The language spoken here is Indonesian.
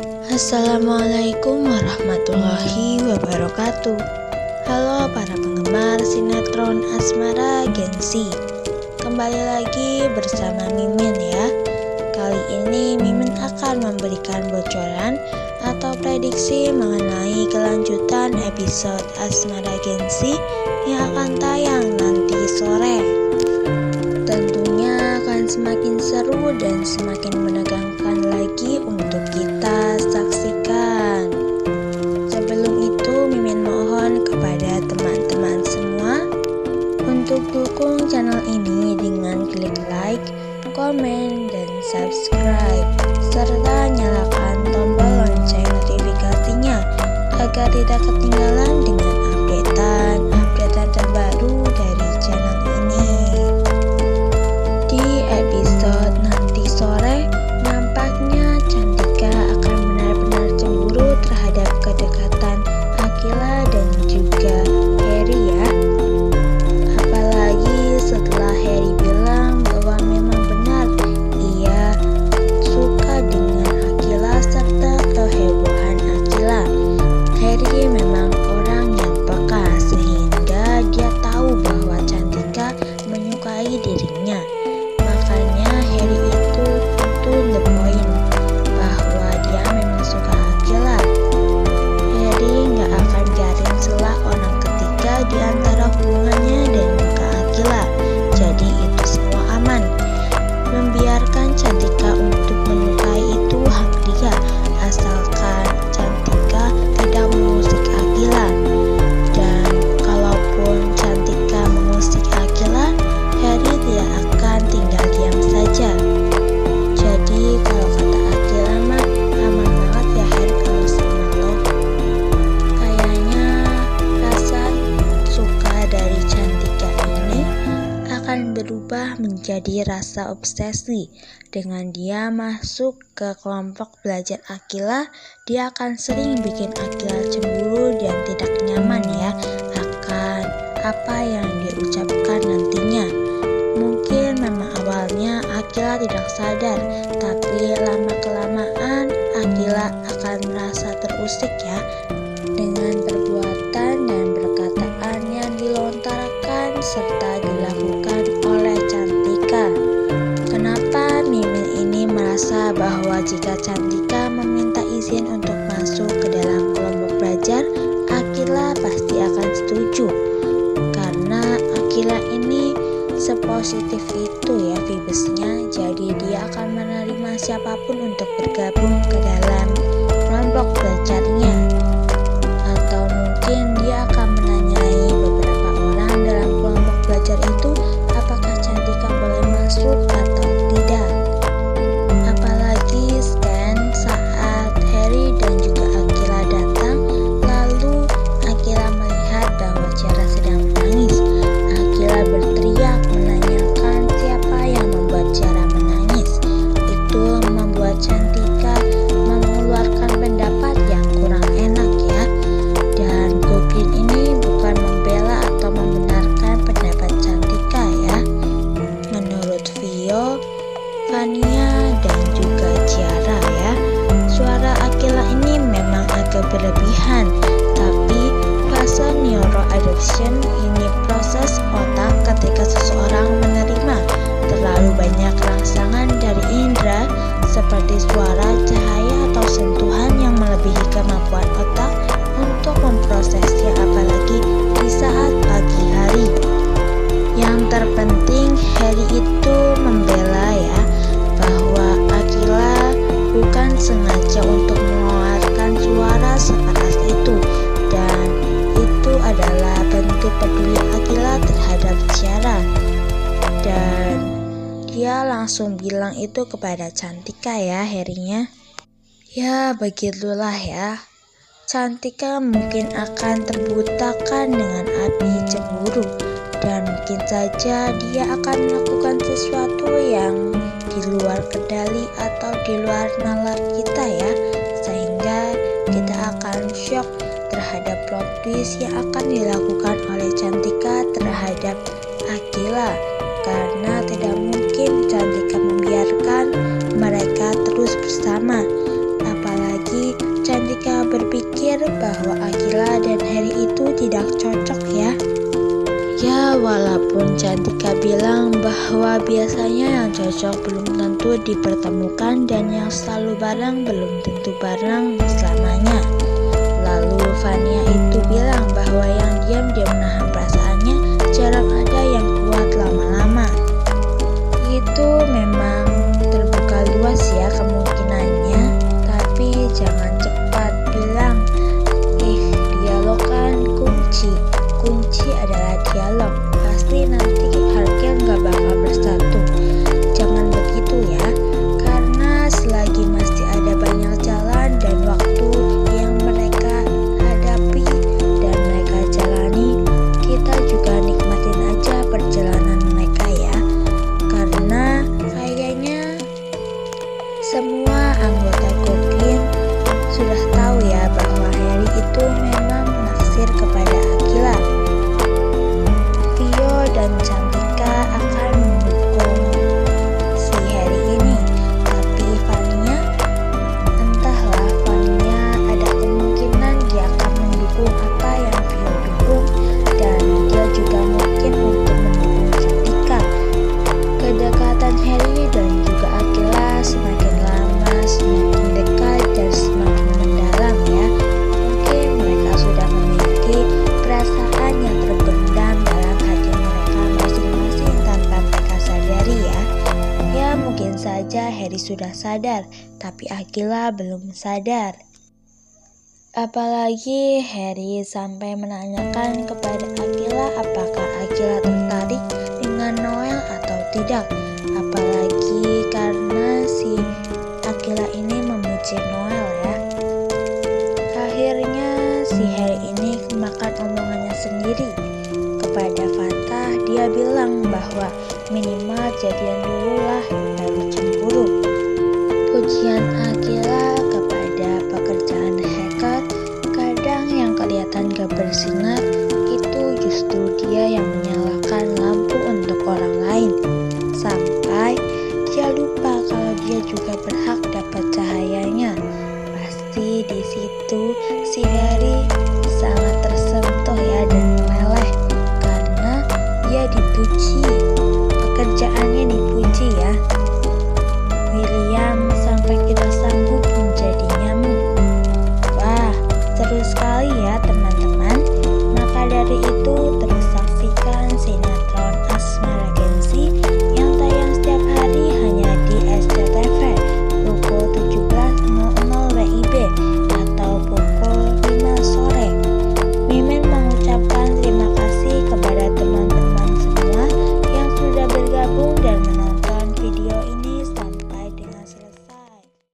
Assalamualaikum warahmatullahi wabarakatuh. Halo para penggemar sinetron Asmara Gen-Z. Kembali lagi bersama Mimin ya. Kali ini Mimin akan memberikan bocoran atau prediksi mengenai kelanjutan episode Asmara Gen-Z yang akan tayang nanti sore. Tentunya akan semakin seru dan semakin menegangkan lagi untuk kita saksikan. Sebelum itu, Mimin mohon kepada teman-teman semua untuk dukung channel ini dengan klik like, komen, dan subscribe, serta nyalakan tombol lonceng notifikasinya agar tidak ketinggalan dengan updatean terbaru dari channel ini. Di episode nanti sore, nampaknya Cantika akan benar-benar cemburu terhadap kedekatan Akila dan juga Harry ya. Apalagi setelah Harry bilang bahwa memang benar ia suka dengan Akila serta kehebohan Akila. Harry memang orang yang peka sehingga dia tahu bahwa Cantika menyukai dirinya. Makanya Harry itu to the point bahwa dia memang suka Akila. Harry gak akan biarin celah orang ketiga di antara hubungannya dan juga Akila. Jadi itu semua aman. Membiarkan Cantika untuk menyukai itu hak dia, asalkan Cantika tidak mengusik Akila. Dan kalaupun Cantika mengusik Akila, Harry tidak akan tinggal diam saja. Jadi kalau kata Akila mah aman banget ya Harry kalau sama lo. Kayaknya rasa suka dari Cantika ini akan berubah menjadi rasa obsesi. Dengan dia masuk ke kelompok belajar Akila, dia akan sering bikin Akila cemburu dan tidak nyaman ya akan apa yang dia ucapkan nantinya. Mungkin memang awalnya Akila tidak sadar, tapi lama-kelamaan Akila akan merasa terusik ya dengan perbuatan dan perkataan yang dilontarkan serta dilakukan oleh Cantika. Kenapa Mimin ini merasa bahwa jika Cantika meminta izin untuk masuk ke dalam kelompok belajar, Akila pasti akan setuju. Karena Akila ini sepositif itu ya vibesnya, jadi dia akan menerima siapapun untuk bergabung ke dalam kelompok belajarnya. Atau mungkin dia akan menanyai beberapa orang dalam kelompok belajar itu apakah Cantika boleh masuk atau tidak. Apalagi saat Harry dan juga Akila datang, lalu Akila melihat bahwa Ciara sedang menangis. Akila berteriak menanyakan siapa yang membuat Ciara menangis. Itu membuat Cantika mengeluarkan pendapat yang kurang enak ya. Dan Goblin ini bukan membela atau membenarkan pendapat Cantika ya. Menurut Vio, Fania, dan juga Ciara ya, suara Akila ini memang agak berlebihan. Tapi fase neuroadoption ini proses otak ketika seseorang menerima terlalu banyak rangsangan dari indera seperti suara, cahaya, atau sentuhan yang melebihi kemampuan otak untuk memprosesnya, apalagi di saat pagi hari. Yang terpenting Harry itu membela ya bahwa Akila bukan sengaja untuk mengeluarkan suara sekeras itu, dan itu adalah bentuk peduli Akila terhadap Ciara. Dan dia langsung bilang itu kepada Cantika ya Harry-nya. Ya begitulah ya, Cantika mungkin akan terbutakan dengan api cemburu, dan mungkin saja dia akan melakukan sesuatu yang di luar kendali atau di luar nalar kita ya, sehingga kita akan shock terhadap plot twist yang akan dilakukan oleh Cantika terhadap Akila. Karena tidak mungkin Cantika membiarkan mereka terus bersama, apalagi Walaupun Cantika bilang bahwa biasanya yang cocok belum tentu dipertemukan dan yang selalu bareng belum tentu bareng selamanya. Lalu Fania itu bilang bahwa yang diam-diam menahan perasaannya jarang ada yang kuat lama-lama. Itu memang terbuka luas ya kemungkinannya, tapi jangan cepat bilang, dialog kan kunci. Kunci adalah dialog. Pasti nanti harga nggak bakal bersatu. Jangan begitu ya, karena selagi masih ada banyak jalan dan waktu yang mereka hadapi dan mereka jalani, kita juga nikmatin aja perjalanan mereka ya. Karena kayaknya semua anggota Go-Green sudah tahu ya bahwa Harry itu memang naksir kepada Akila. Vio dan Cantika akan mendukung si Harry ini, tapi Fania, entahlah, Fania ada kemungkinan dia akan mendukung apa yang Vio dukung, dan dia juga mungkin untuk mendukung Cantika. Kedekatan Harry dan juga Akila semakin lama semakin dekat dan semakin mendalam ya. Mungkin mereka sudah memiliki perasaan yang terpendam dalam hati mereka masing-masing tanpa mereka sadari ya. Ya mungkin saja Harry sudah sadar, tapi Akila belum sadar. Apalagi Harry sampai menanyakan kepada Akila apakah Akila tertarik dengan Noel atau tidak. Apalagi karena si Akila ini memuji Noel ya. Akhirnya si Harry ini kemakan omongannya sendiri. Kepada Fatah dia bilang bahwa minimal jadian dulu lah baru cemburu. Pujian Akila kepada pekerjaan hacker kadang yang kelihatan gak bersinar, itu justru dia yang menyalakan lampu untuk orang lain. Sampai dia lupa kalau dia juga berhak dapat cahayanya. Pasti di situ si Harry